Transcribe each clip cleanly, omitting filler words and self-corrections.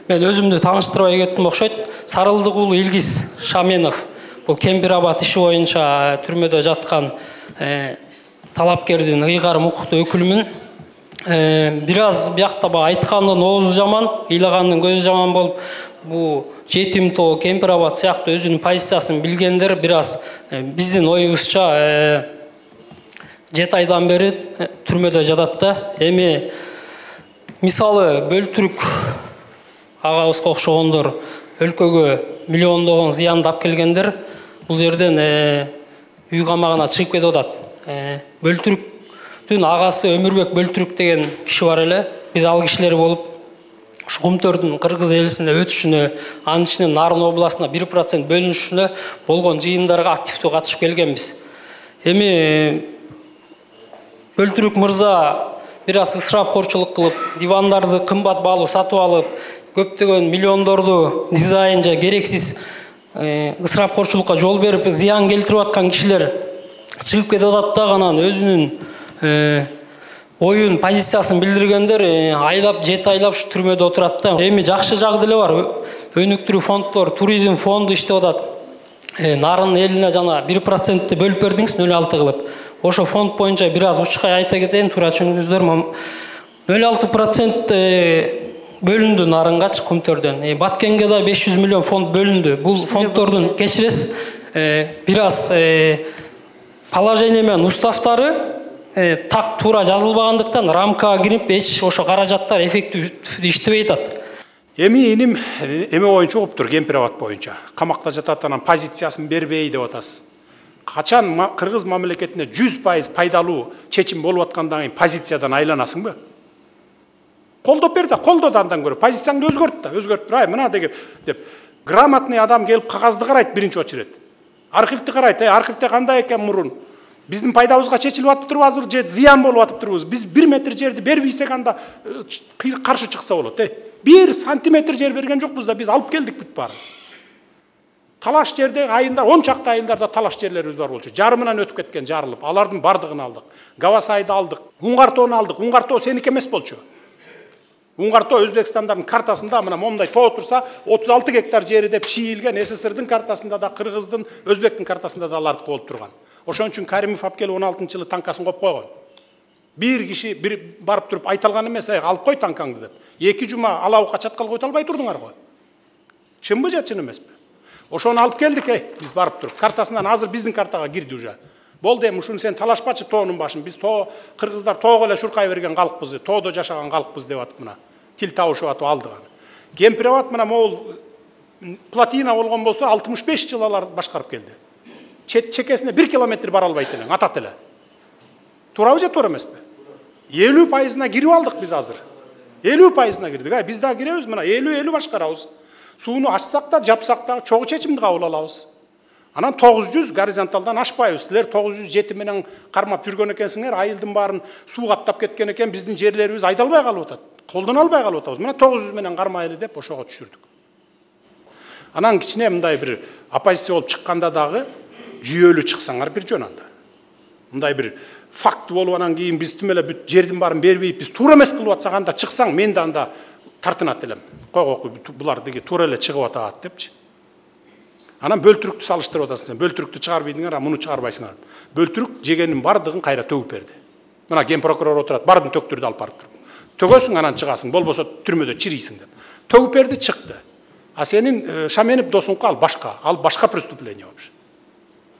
Мен өзімді таныштырбай кеттім окшойт. Сарылдык уулу Илгиз Шаменов. Бұл Кемпирабад иши боюнча түрмөдө жаткан талапкердин ыйгарым укуктуу өкүлүмүн. Бир аз биякта айткандын оозу жаман, ыйлагандын көзү жаман болуп, бул жетим тоо Кемпирабад сыяктуу өзүнүн позициясын билгендер бир аз биздин оюбузча 7 айдан бери түрмөдө жатат да. Эми мисалы бөлтүрүк агабызга окшогондор өлкөгө миллиондогон зыянды алып келгендер бул жерден үй камагына чыгып кетип атат. Бөлтүрүктүн агасы Өмүрбек Бөлтүрүк деген киши бар эле. Биз ал кишилер болуп ушу Кумтөрдүн Кыргыз элисине өтүшүнө, анын ичинен Нарын областына 1% бөлүнүшүнө болгон жыйындарга активдүү катышып келгенбиз. Эми Бөлтүрүк мырза бир аз ысырапкорчулук кылып, дивандарды кымбат баалуу сатып алып, көптөгөн миллиондорду дизайн же керексиз ысырапкорчулукка жол берип, зыян келтирип аткан кишилер чыгып кетип атат да, анан өзүнүн оюн, позициясын билдиргендер айлап, 7 айлап ушу түрмөдө отурат да. Эми жакшы жагы деле бар. Өнүктүрүү фонддор, туризм фонду иштеп атат. Нарын элине жана 1% бөлүп бердиңиз 0,6 кылып. Ошо фонд боюнча бир аз учкай айта кетейин, туура түшүнүңүздөр. 0,6% бөлүндү Нарынгачы Кумтөрдөн. Баткенге да 500 миллион фонд бөлүндү. Бул фонддордун кечиресиз бир аз положение менен уставтары так туура жазылбагандыктан рамкага кирип эч ошо каражаттар эффектив иштебей атат. Эми иним эме боюнча угуптур, Кемпирабад боюнча. Камакта жатат, анан позициясын бербей деп атасыз. Качан Кыргыз мамлекетине 100% пайдалуу чечим болуп аткандан кийин позициядан айланасыңбы? Колдоп бер да, колдоду андан көрө. Позицияңды өзгөрт да. Ай, мына деп грамотный адам келип кагазды карайт биринчи очередь. Архивди карайт, архивде кандай экен мурун? Биздин пайдабызга чечилип атыптырбы азыр же зыян болуп атыптырбыз? Биз 1 метр жерди бербейсек анда каршы чыкса болот, 1 сантиметр жер берген жокпуз да, биз алып келдик бүт баарын. Талаш жерде айылдар, 10 чакта айылдарда талаш жерлерибиз бар болчу. Жарымынан өтүп кеткен, жарылып. Алардын бардыгын алдык. Гавасайды алдык. Уңгартоону алдык. Уңгартоо сеники эмес болчу. Уңгартоо Өзбекстандын картасында мына момундай тоо турса 36 гектар жери деп чийилген, СССРдин картасында да, Кыргыздын, Өзбектин картасында да алардыкы болуп турган. Ошон үчүн Каримов алып келип 16-жылы танкасын коюп койгон. Бир киши бир барып туруп айталган эмес, алып кой танкаңды деп. 2 жума алабыкка чаткал който албай турдуңар го. Чынбы же чын эмеспи? Ошону алып келдик, биз барып туруп. Картасынан азыр биздин картага кирди уже. Болду, эми ушуну сен талашпачы тоонун башын. Биз кыргыздар тоого эле шуркай берген калкпыз, тоодо жашаган калкпыз деп атып мына. Тил табышып атып алдык аны. Кемпирабад мына могул плотина болгон болсо 65 жыл алар башкарып келди. Чекесине 1 километр бара албайт элең, атат эле. Туурабы же туура эмеспи? 50% кирип алдык биз азыр. 50% кирдик. Биз да киребиз, мына 50 башкарабыз. Сууну ачсак да, жапсак да чогуу чечимди кабыл алабыз. Анан 900 горизонталдан ашпайбыз. Силер 907 менен кармап жүргөн экенсиңер, айылдын баарын суу каптап кеткен экен, биздин жерлерибиз айдалбай калып атат. Колдоно албай калып атабыз. Мына 900 менен кармайлы деп ошого түшүрдүк. Анан кичине мындай бир оппозиция болуп чыкканда дагы жүйөлүү чыксаңар бир жөн анда. Мындай бир факт болуп анан кийин биз тим эле бүт жердин баарын бербейт, биз туура эмес кылып атсак анда чыксаң, мен да анда тартынат элем. Койгоку булар деги туура эле чыгып атат депчи. Анан бөлтүрүктү салыштырып атасың сен. Бөлтүрүктү чыгарбайдыңар, муну чыгарбайсыңар. Бөлтүрүк жегенин бардыгын кайра төгүп берди. Мына ген прокурор отурат, бардын төктүрдү алып барып туруп. Төгөсүң анан чыгасың, болбосо түрмөдө чирийсиң деп. Төгүп берди, чыкты. А сенин Шаменов досуңка ал башка преступление вообще.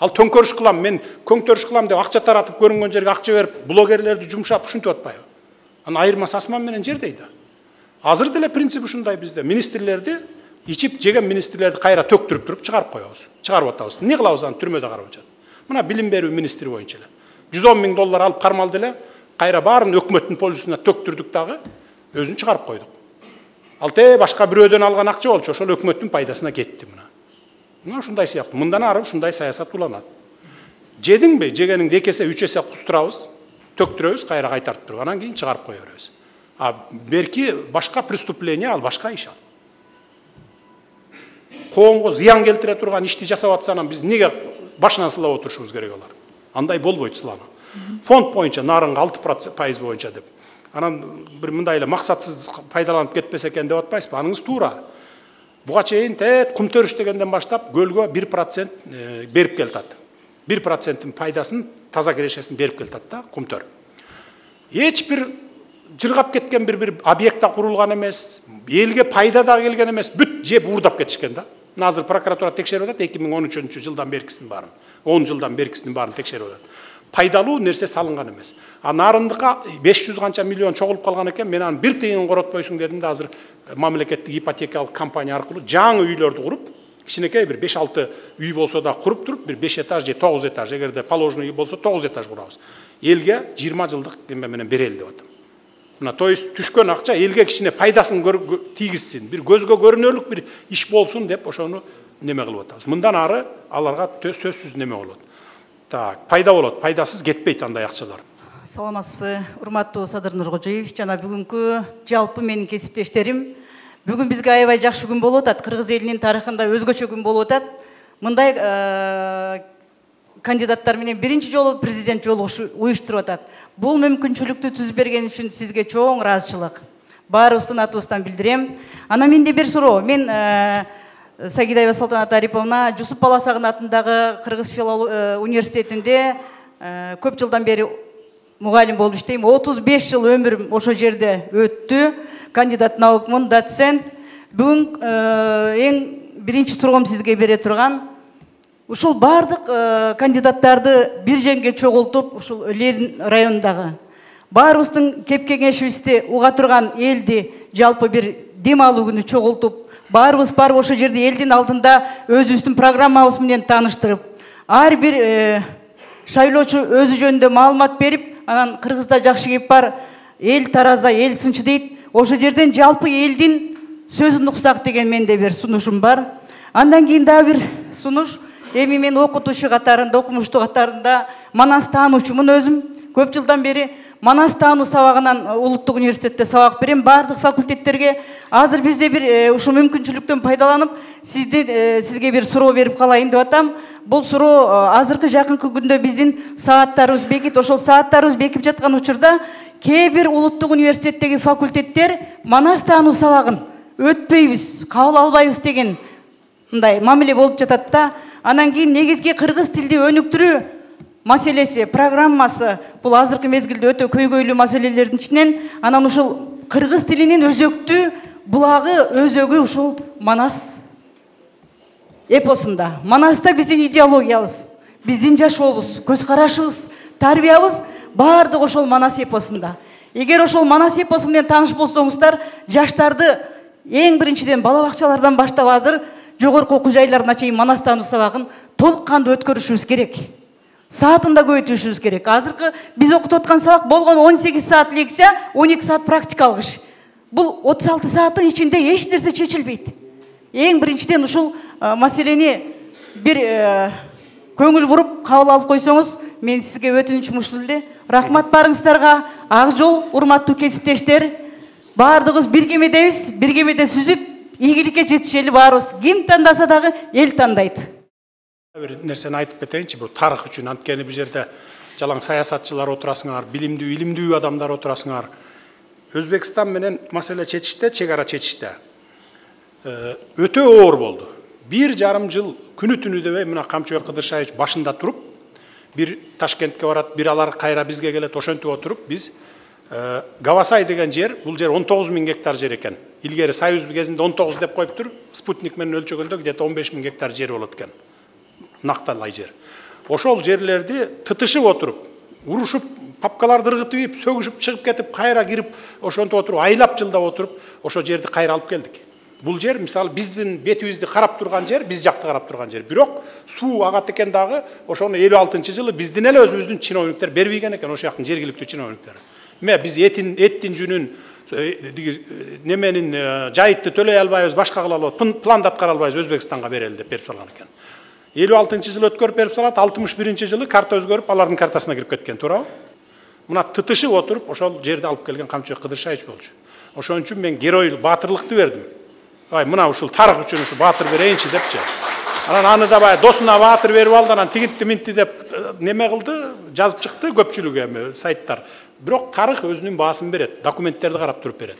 Ал төңкөрүш кылам, мен көңтөрүш кылам деп акча таратып көрүнгөн жерге акча берип, блогерлерди жумшап ушинтип атпайбы? Анан айырмасы асман менен жер дейди. Азыр деле принцип ушундай бизде. Министрлерди ичип жеген министрлерди кайра төктүрүп туруп чыгарып коебуз. Чыгарып атабыз. Эмне кылабыз аны түрмөдө карап жатат. Мына билим берүү министри боюнча эле. 110 000 доллар алып кармалды эле, кайра баарын өкмөттүн полисине төктүрдүк дагы, өзүн чыгарып койдук. Ал башка бирөөдөн алган акча болчу, ошол өкмөттүн пайдасына кетти мына. Мына ушундай сыяктуу. Мындан ары ушундай саясат уланат. Жедиңби, жегениңди 2 эсе 3 эсе кустурабыз, төктүрөбүз, кайра кайтартып туруп, анан кийин чыгарып кое беребиз. А берки башка преступление, ал башка иш ал. Коомго зыян келтире турган ишти жасап атса, анан биз неге башынан сылап отурушубуз керек алар? Андай болбойт сылануу. Фонд боюнча Нарынга 6% боюнча деп. Анан бир мындай эле максатсыз пайдаланып кетпесе экен деп атпайсызбы? Аныңыз туура. Буга чейин кумтөрүш дегенден баштап көлгө 1% берип келатат. 1%-тин пайдасын, таза кирешесин берип келатат да кумтөр. Эч бир жыргап кеткен бир объект курулган эмес, элге пайда да келген эмес, бүт жеп уурдап кетишкен да. Азыр прокуратура текшерип атат 2013-жылдан беркисин баарын, 10 жылдан беркисин баарын текшерип атат. Пайдалуу нерсе салынган эмес. А нарындыкка 500 канча миллион чогулуп калган экен, мен аны бир тыйын коротпойсуң дедим да, азыр мамлекеттик ипотекалык компания аркылуу жаңы үйлөрдү куруп, кичинекей бир 5-6 үй болсо да куруп туруп, бир 5 этаж же 9 этаж, эгерде положенный үй болсо 9 этаж курабыз. Элге 20 жылдык эме менен берели деп атам. Мына то есть түшкөн акча элге кичине пайдасын тийгизсин, бир көзгө көрүнөрлүк бир иш болсун деп ошону неме кылып атабыз. Мындан ары аларга сөзсүз неме болот. Так, пайда болот, пайдасыз кетпейт андай акчалар. Саламатсызбы, урматтуу Садыр Нуркожоев, жана бүгүнкү жалпы менин кесиптештерим. Бүгүн бизге аябай жакшы күн болуп атат. Кыргыз элинин тарыхында өзгөчө күн болуп атат. Мындай кандидаттар менен биринчи жолу президент жолугушу уюштуруп атат. Бул мүмкүнчүлүктү түзүп берген үчүн сизге чоң ыраазычылык. Баарыбыздын атыбыздан билдирем. Ана менде бир суроо. Мен Сагидаева Салтанат Ариповна Жусуп Баласагын атындагы Кыргыз университетинде көп жылдан бери мугалим болуп иштейм. 35 жыл өмүрүм ошо жерде өттү. Кандидат наукмун, доцент. Бүгүн эң биринчи суроом сизге бере турган. Ушул бардык кандидаттарды бир жерге чогултуп, ушул Ленин районундагы баарыбыздын кеп кеңешибизди уга турган элди жалпы бир дем алуу күнү чогултуп, баарыбыз барып ошо жерде элдин алдында өзүбүздүн программабыз менен тааныштырып, ар бир шайлоочу өзү жөнүндө маалымат берип, анан Кыргызда жакшы кеп бар, эл таразда, эл сынчы дейт. Ошо жерден жалпы элдин сөзүн уксак деген менде бир сунушум бар. Андан кийин дагы бир сунуш. Эми мен окутуучу катарында, окумуштуу катарында Манас таануучумун өзүм. Көп жылдан бери Манас таануу сабагынан улуттук университетте сабак берем, бардык факультеттерге. Азыр бизде бир ушул мүмкүнчүлүктөн пайдаланып, сизге бир суроо берип калайын деп атам. Бул суроо азыркы жакынкы күндө биздин сааттарыбыз бекит, ошол сааттарыбыз бекип жаткан учурда кээ бир улуттук университеттеги факультеттер Манас таануу сабагын өтпөйбүз, кабыл албайбыз деген мындай мамиле болуп жатат да. Анан кийин негизги кыргыз тилди өнүктүрүү маселеси, программасы бул азыркы мезгилде өтө көйгөйлүү маселелердин ичинен. Анан ушул кыргыз тилинин өзөктүү булагы, өзөгү ушул Манас эпосунда. Манаста биздин идеологиябыз, биздин жашообуз, көз карашыбыз, тарбиябыз бардык ошол Манас эпосунда. Эгер ошол Манас эпосу менен тааныш болсоңуздар, жаштарды эң биринчиден бала бакчалардан баштап азыр жогорку окуу жайларына чейин Манас таануу сабагын толук кандуу өткөрүшүбүз керек. Саатын да көбөйтүшүбүз керек. Азыркы биз окутуп аткан сабак болгон 18 саат лекция, 12 саат практикалык иш. Бул 36 сааттын ичинде эч нерсе чечилбейт. Эң биринчиден ушул маселени бир көңүл буруп кабыл алып койсоңуз, мен сизге өтүнүчүм ушул эле. Рахмат барыңыздарга. Ак жол, урматтуу кесиптештер. Бардыгыбыз биргемедебиз, биргемеде сүзүп, ийгиликке жетишели баарыбыз. Ким тандаса дагы эл тандайт. Бир нерсени айтып кетейинчи, бул тарых үчүн. Анткени бул жерде жалаң саясатчылар отурасыңар, билимдүү, илимдүү адамдар отурасыңар. Өзбекстан менен маселе чечиште, чек ара чечиште өтө оор болду. 1,5 жыл күнү түнү дебей мына Камчыбек Кыдыршаевич башында туруп, бир Ташкентке барат, бир алар кайра бизге келет, ошентип отуруп биз Гавасай деген жер, бул жер 19.000 гектар жер экен. Илгери Союз кезинде 19 деп коюптур, спутник менен өлчөгөндө где-то 15.000 гектар жер болот экен. Накталай жер. Ошол жерлерди тытышып отуруп, урушуп, папкаларды ыргытып, сөгүшүп чыгып кетип, кайра кирип, ошентип отуруп, айлап жылдап отуруп, ошо жерди кайра алып келдик. Бул жер мисалы биздин бетибизди карап турган жер, биз жакты карап турган жер. Бирок суу агат экен дагы, ошону 56-жылы биздин эле өзүбүздүн чиновниктер бербеген экен, ошол жактын жергиликтүү чиновниктер. Биз эттин жүнүн неменин жайытты төлөй албайбыз, башка кыла албайбыз, планды аткара албайбыз, Өзбекстанга берели деп берип салган экен. 56-жылы өткөрүп берип салат, 61-жылы карта өзгөрүп, алардын картасына кирип кеткен, туурабы? Мына тытышып отуруп, ошол жерди алып келген Камчыбек Кыдыршаевич болчу. Ошон үчүн мен герой баатырлыкты бердим. Ай, мына ушул тарых үчүн ушу баатыр берейинчи депчи. Анан аны да бай досуна баатыр берип алды, анан тигинти минти деп неме кылды, жазып чыкты көпчүлүгү эми сайттар. Бирок тарых өзүнүн баасын берет, документтерди карап туруп берет.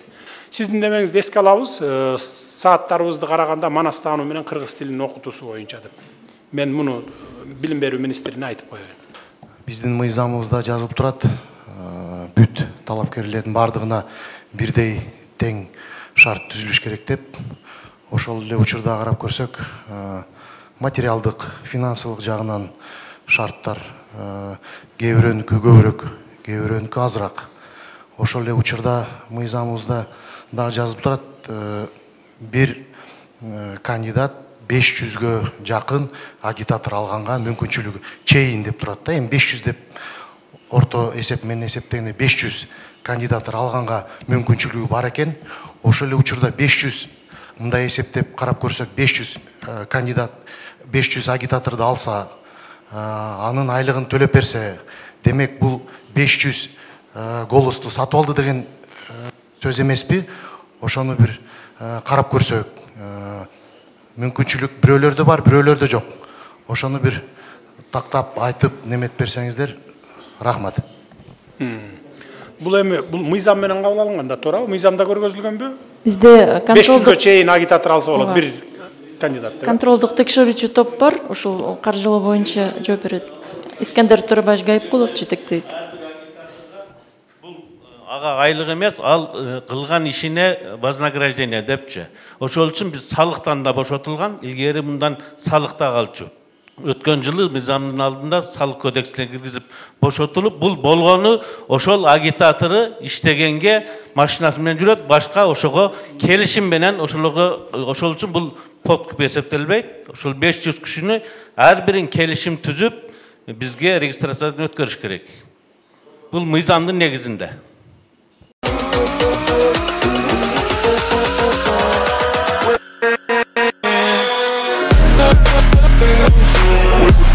Сиздин демеңизди эске алабыз, сааттарыбызды караганда манас таануу менен кыргыз тилинин окутуусу боюнча деп. Мен муну билим берүү министрине айтып коеюн. Биздин мыйзамыбызда жазылып турат, бүт талапкерлердин бардыгына бирдей тең шарт түзүлүш керек деп. Ошол эле учурда карап көрсөк, материалдык, финансылык жагынан шарттар кээ бирөөнүкү көбүрөөк, кээ бирөөнүкү азыраак. Ошол эле учурда мыйзамыбызда дагы жазылып турат, бир кандидат 500гө жакын агитатор алганга мүмкүнчүлүгү чейин деп турат да. Эми 500 деп орто эсеп менен эсептегенде 500 кандидатор алганга мүмкүнчүлүгү бар экен. Ошол эле учурда 500 мындай эсептеп карап көрсөк, 500 кандидат 500 агитаторду алса, анын айлыгын төлөп берсе, демек бул 500 голосту сатып алды деген сөз эмеспи? Ошону бир карап көрсөк, мүмкүнчүлүк бирөөлөрдө бар, бирөөлөрдө жок. Ошону бир тактап айтып неметип берсеңиздер, рахмат. Бул эми бул мыйзам менен кабыл алынган да, туурабы? Мыйзамда көргөзүлгөнбү? Бизде 500гө чейин агитатор алса болот, бир кандидат. контролдук текшерүүчү топ бар, ушул каржылоо боюнча жооп берет. Искендер Төрөбаев Гайыпкулов жетектейт. Ага айлык эмес, ал кылган ишине вознаграждение депчи. Ошол үчүн биз салыктан да бошотулган, илгери мындан салыкта калчу. Өткөн жылы мыйзамдын алдында салык кодексине киргизип бошотулуп, бул болгону ошол агитатору иштегенге машинасы менен жүрөт, башка ошого келишим менен ошол үчүн бул подкуп эсептелбейт. Ошол 500 кишини ар бирин келишим түзүп бизге регистрациядан өткөрүш керек. Бул мыйзамдын негизинде. We'll be right back.